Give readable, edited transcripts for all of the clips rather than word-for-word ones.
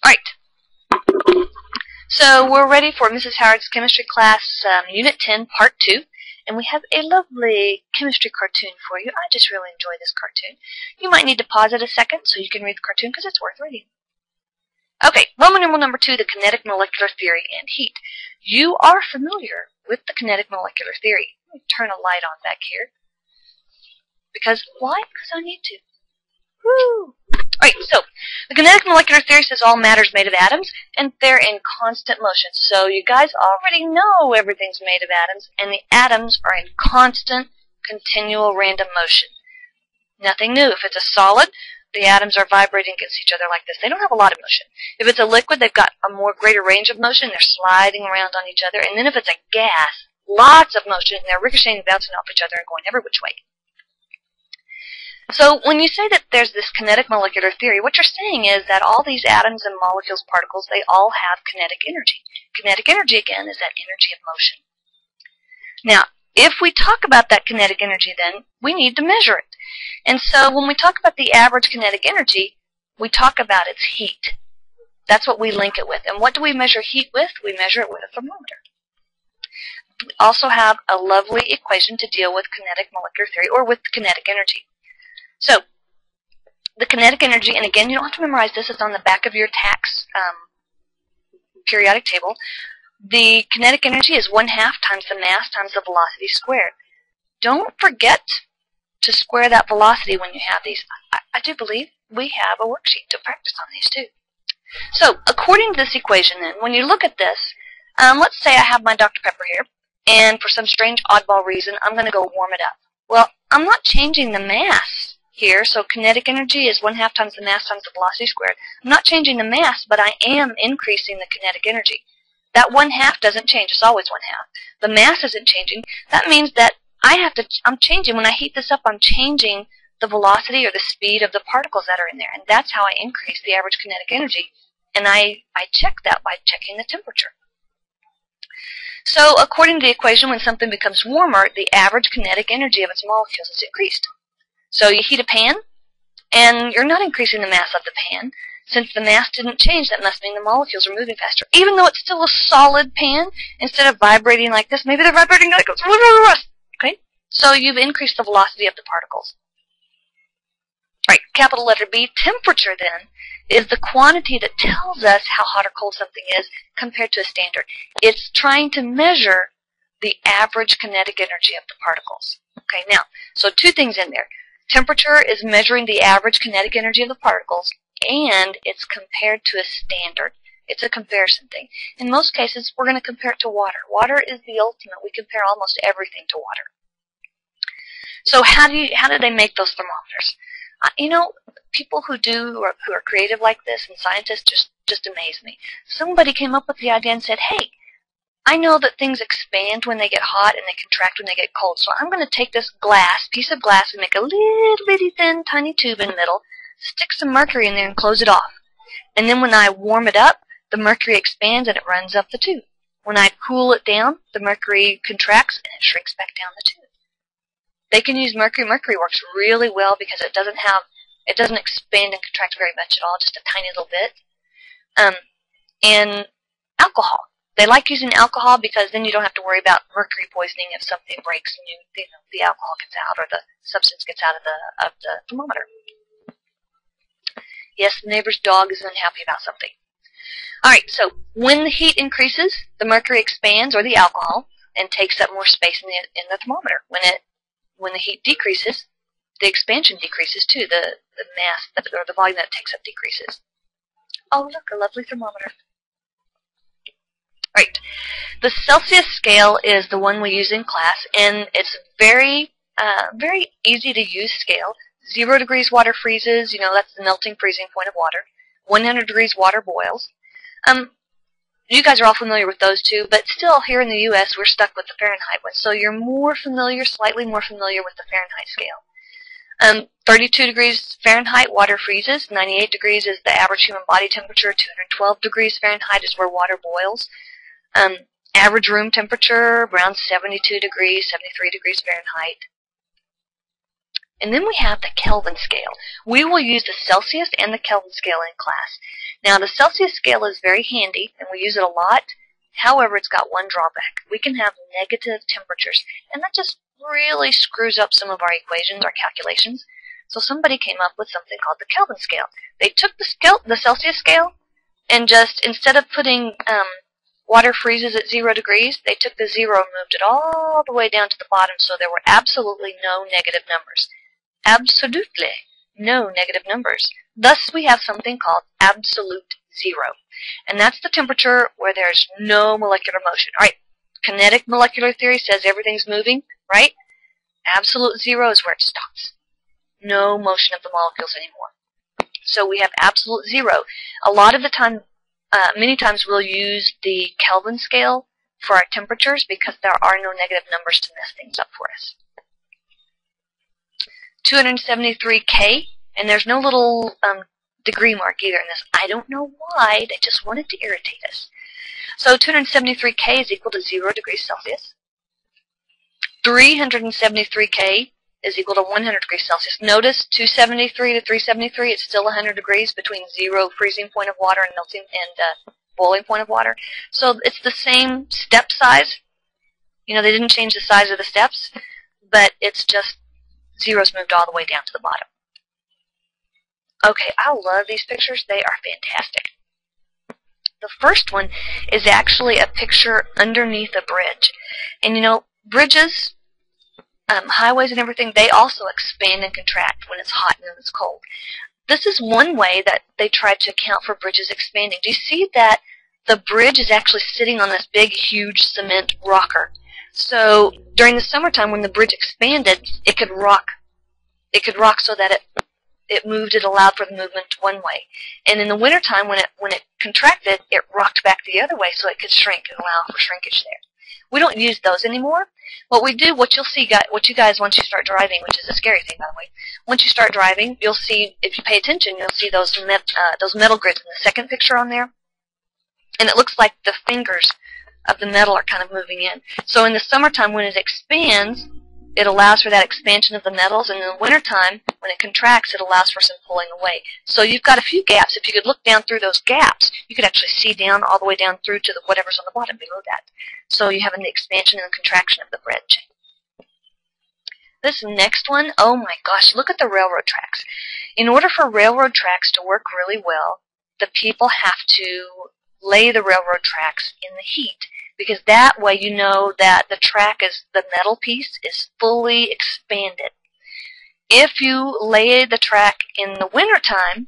Alright, so we're ready for Mrs. Howard's chemistry class, Unit 10, Part 2, and we have a lovely chemistry cartoon for you. I just really enjoy this cartoon. You might need to pause it a second so you can read the cartoon because it's worth reading. Okay, Roman numeral number 2, the kinetic molecular theory and heat. You are familiar with the kinetic molecular theory. Let me turn a light on back here. Because, why? Because I need to. Woo! Alright, so, the kinetic molecular theory says all matter is made of atoms, and they're in constant motion. So you guys already know everything's made of atoms, and the atoms are in constant, continual, random motion. Nothing new. If it's a solid, the atoms are vibrating against each other like this. They don't have a lot of motion. If it's a liquid, they've got a more greater range of motion. They're sliding around on each other. And then if it's a gas, lots of motion, and they're ricocheting, bouncing off each other, and going every which way. So when you say that there's this kinetic molecular theory, what you're saying is that all these atoms and molecules, particles, they all have kinetic energy. Kinetic energy, again, is that energy of motion. Now, if we talk about that kinetic energy, then we need to measure it. And so when we talk about the average kinetic energy, we talk about its heat. That's what we link it with. And what do we measure heat with? We measure it with a thermometer. We also have a lovely equation to deal with kinetic molecular theory, or with kinetic energy. So, the kinetic energy, and again, you don't have to memorize this, it's on the back of your TAX periodic table. The kinetic energy is 1/2 times the mass times the velocity squared. Don't forget to square that velocity when you have these. I do believe we have a worksheet to practice on these too. So, according to this equation then, when you look at this, let's say I have my Dr. Pepper here, and for some strange oddball reason, I'm going to go warm it up. Well, I'm not changing the mass here, so kinetic energy is 1/2 times the mass times the velocity squared. I'm not changing the mass, but I am increasing the kinetic energy. That 1/2 doesn't change. It's always 1/2. The mass isn't changing. That means that I'm changing, when I heat this up, I'm changing the velocity or the speed of the particles that are in there, and that's how I increase the average kinetic energy. And I check that by checking the temperature. So according to the equation, when something becomes warmer, the average kinetic energy of its molecules is increased. So you heat a pan, and you're not increasing the mass of the pan. Since the mass didn't change, that must mean the molecules are moving faster. Even though it's still a solid pan, instead of vibrating like this, maybe they're vibrating like this. Okay? So you've increased the velocity of the particles. Right, capital letter B, temperature then is the quantity that tells us how hot or cold something is compared to a standard. It's trying to measure the average kinetic energy of the particles. Okay, now, so two things in there. Temperature is measuring the average kinetic energy of the particles, and it's compared to a standard. It's a comparison thing. In most cases, we're going to compare it to water. Water is the ultimate. We compare almost everything to water. So how do they make those thermometers? You know, people who are creative like this, and scientists just amaze me. Somebody came up with the idea and said, hey, I know that things expand when they get hot and they contract when they get cold, so I'm going to take this piece of glass, and make a little bitty thin tiny tube in the middle, stick some mercury in there and close it off. And then when I warm it up, the mercury expands and it runs up the tube. When I cool it down, the mercury contracts and it shrinks back down the tube. They can use mercury. Mercury works really well because it doesn't expand and contract very much at all, just a tiny little bit. And alcohol. They like using alcohol because then you don't have to worry about mercury poisoning if something breaks and the alcohol gets out, or the substance gets out of the thermometer. Yes, the neighbor's dog is unhappy about something. Alright, so when the heat increases, the mercury expands, or the alcohol, and takes up more space in the thermometer. When the heat decreases, the expansion decreases too. The mass, or the volume that it takes up, decreases. Oh, look, a lovely thermometer. Right. The Celsius scale is the one we use in class, and it's very easy to use scale. 0 degrees water freezes, that's the melting freezing point of water. 100 degrees water boils. You guys are all familiar with those two, but still here in the U.S. we're stuck with the Fahrenheit one. So you're slightly more familiar with the Fahrenheit scale. 32 degrees Fahrenheit, water freezes. 98 degrees is the average human body temperature. 212 degrees Fahrenheit is where water boils. Average room temperature, around 72 degrees, 73 degrees Fahrenheit. And then we have the Kelvin scale. We will use the Celsius and the Kelvin scale in class. Now, the Celsius scale is very handy, and we use it a lot. However, it's got one drawback. We can have negative temperatures, and that just really screws up some of our equations, our calculations. So somebody came up with something called the Kelvin scale. They took the Celsius scale, and just, instead of putting water freezes at 0 degrees, they took the 0 and moved it all the way down to the bottom, so there were absolutely no negative numbers. Absolutely no negative numbers. Thus, we have something called absolute zero. And that's the temperature where there's no molecular motion. All right, kinetic molecular theory says everything's moving, right? Absolute zero is where it stops. No motion of the molecules anymore. So we have absolute zero. A lot of the time, many times we'll use the Kelvin scale for our temperatures because there are no negative numbers to mess things up for us. 273 K, and there's no little degree mark either in this. I don't know why, they just wanted to irritate us. So 273 K is equal to 0 degrees Celsius. 373 K is equal to 100 degrees Celsius. Notice 273 to 373, it's still 100 degrees between 0 freezing point of water and melting and boiling point of water. So it's the same step size. You know, they didn't change the size of the steps, but it's just zero's moved all the way down to the bottom. Okay, I love these pictures. They are fantastic. The first one is actually a picture underneath a bridge. And you know, bridges, highways and everything, they also expand and contract when it's hot and when it's cold. This is one way that they tried to account for bridges expanding. Do you see that the bridge is actually sitting on this big, huge cement rocker? So during the summertime when the bridge expanded, it could rock. It could rock so that it moved, it allowed for the movement one way. And in the wintertime when it contracted, it rocked back the other way so it could shrink and allow for shrinkage there. We don't use those anymore. What we do, what you'll see, what you guys, once you start driving, which is a scary thing, by the way, once you start driving, you'll see, if you pay attention, you'll see those metal grids in the second picture on there. And it looks like the fingers of the metal are kind of moving in. So in the summertime, when it expands, it allows for that expansion of the metals, and in the wintertime, when it contracts, it allows for some pulling away. So you've got a few gaps. If you could look down through those gaps, you could actually see down all the way down through to whatever's on the bottom below that. So you have an expansion and contraction of the bridge. This next one, oh my gosh, look at the railroad tracks. In order for railroad tracks to work really well, the people have to lay the railroad tracks in the heat, because that way you know that the metal piece is fully expanded. If you lay the track in the wintertime,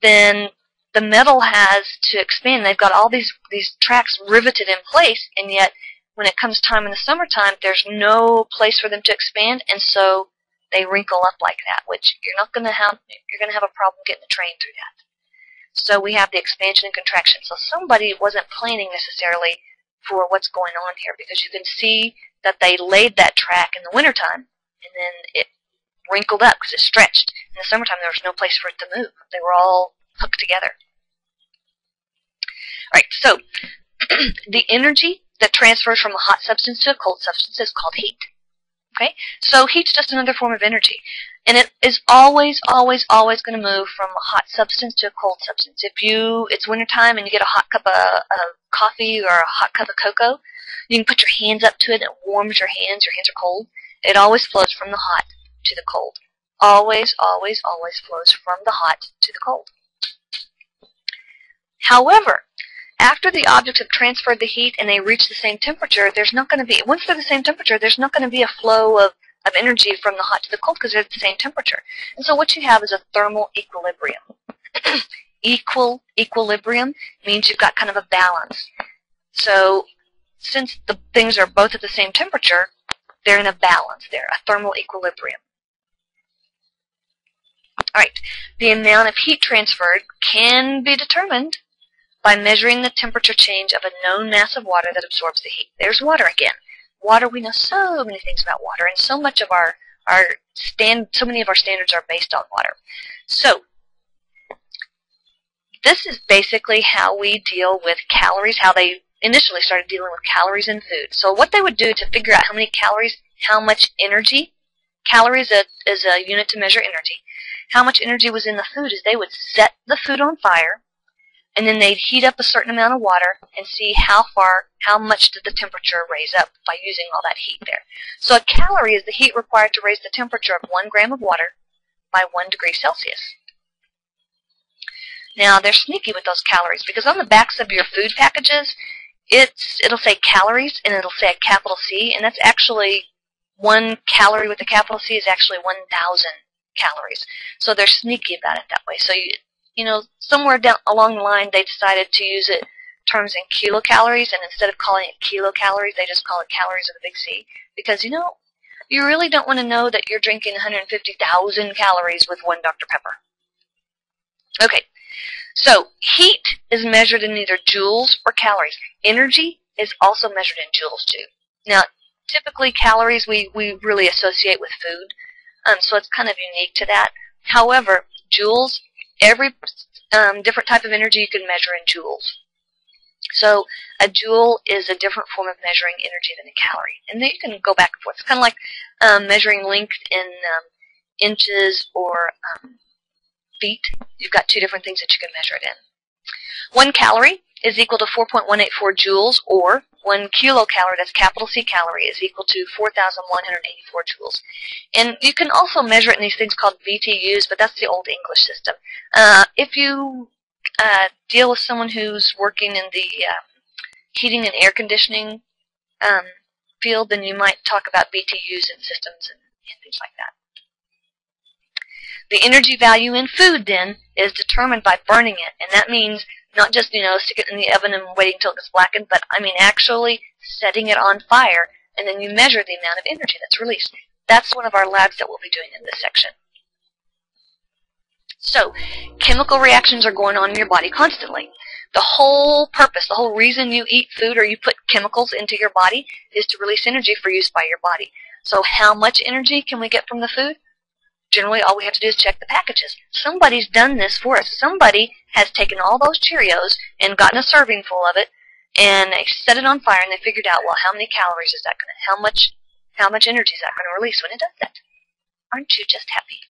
then the metal has to expand. They've got all these tracks riveted in place, and yet when it comes time in the summertime, there's no place for them to expand, and so they wrinkle up like that, which you're going to have a problem getting the train through that. So we have the expansion and contraction. So somebody wasn't planning necessarily for what's going on here, because you can see that they laid that track in the wintertime, and then it wrinkled up because it stretched. In the summertime, there was no place for it to move. They were all hooked together. All right, so the energy that transfers from a hot substance to a cold substance is called heat. Okay, so heat's just another form of energy, and it is always, always, always going to move from a hot substance to a cold substance. If it's wintertime and you get a hot cup of coffee or a hot cup of cocoa, you can put your hands up to it and it warms your hands. Your hands are cold. It always flows from the hot to the cold. Always, always, always flows from the hot to the cold. However, after the objects have transferred the heat and they reach the same temperature, there's not going to be, once they're the same temperature, there's not going to be a flow of energy from the hot to the cold because they're at the same temperature. And so what you have is a thermal equilibrium. Equilibrium means you've got kind of a balance. So since the things are both at the same temperature, they're in a balance there, a thermal equilibrium. All right, the amount of heat transferred can be determined by measuring the temperature change of a known mass of water that absorbs the heat. There's water again. Water, we know so many things about water, and so many of our standards are based on water. So this is basically how we deal with calories, how they initially started dealing with calories in food. So what they would do to figure out how many calories, how much energy calories is a unit to measure energy. How much energy was in the food is they would set the food on fire, and then they'd heat up a certain amount of water and see how much did the temperature raise up by using all that heat there. So a calorie is the heat required to raise the temperature of 1 gram of water by 1 degree Celsius. Now, they're sneaky with those calories because on the backs of your food packages, it'll say calories and it'll say a capital C, and that's actually 1 calorie with a capital C is actually 1,000 calories. So they're sneaky about it that way. So you know, somewhere down along the line, they decided to use terms in kilocalories, and instead of calling it kilocalories, they just call it calories with a big C, because you know, you really don't want to know that you're drinking 150,000 calories with 1 Dr. Pepper. Okay. So, heat is measured in either joules or calories. Energy is also measured in joules, too. Now, typically calories we really associate with food, so it's kind of unique to that. However, joules, every different type of energy you can measure in joules. So, a joule is a different form of measuring energy than a calorie. And then you can go back and forth. It's kind of like measuring length in inches or feet. You've got 2 different things that you can measure it in. 1 calorie is equal to 4.184 joules, or 1 kilocalorie, that's capital C calorie, is equal to 4,184 joules. And you can also measure it in these things called BTUs, but that's the old English system. If you deal with someone who's working in the heating and air conditioning field, then you might talk about BTUs and systems and things like that. The energy value in food, then, is determined by burning it, and that means not just, you know, stick it in the oven and waiting until it gets blackened, but I mean actually setting it on fire, and then you measure the amount of energy that's released. That's one of our labs that we'll be doing in this section. So, chemical reactions are going on in your body constantly. The whole purpose, the whole reason you eat food or you put chemicals into your body is to release energy for use by your body. So how much energy can we get from the food? Generally, all we have to do is check the packages. Somebody's done this for us. Somebody has taken all those Cheerios and gotten a serving full of it, and they set it on fire, and they figured out, well, how many calories is that going to, how much energy is that going to release when it does that? Aren't you just happy?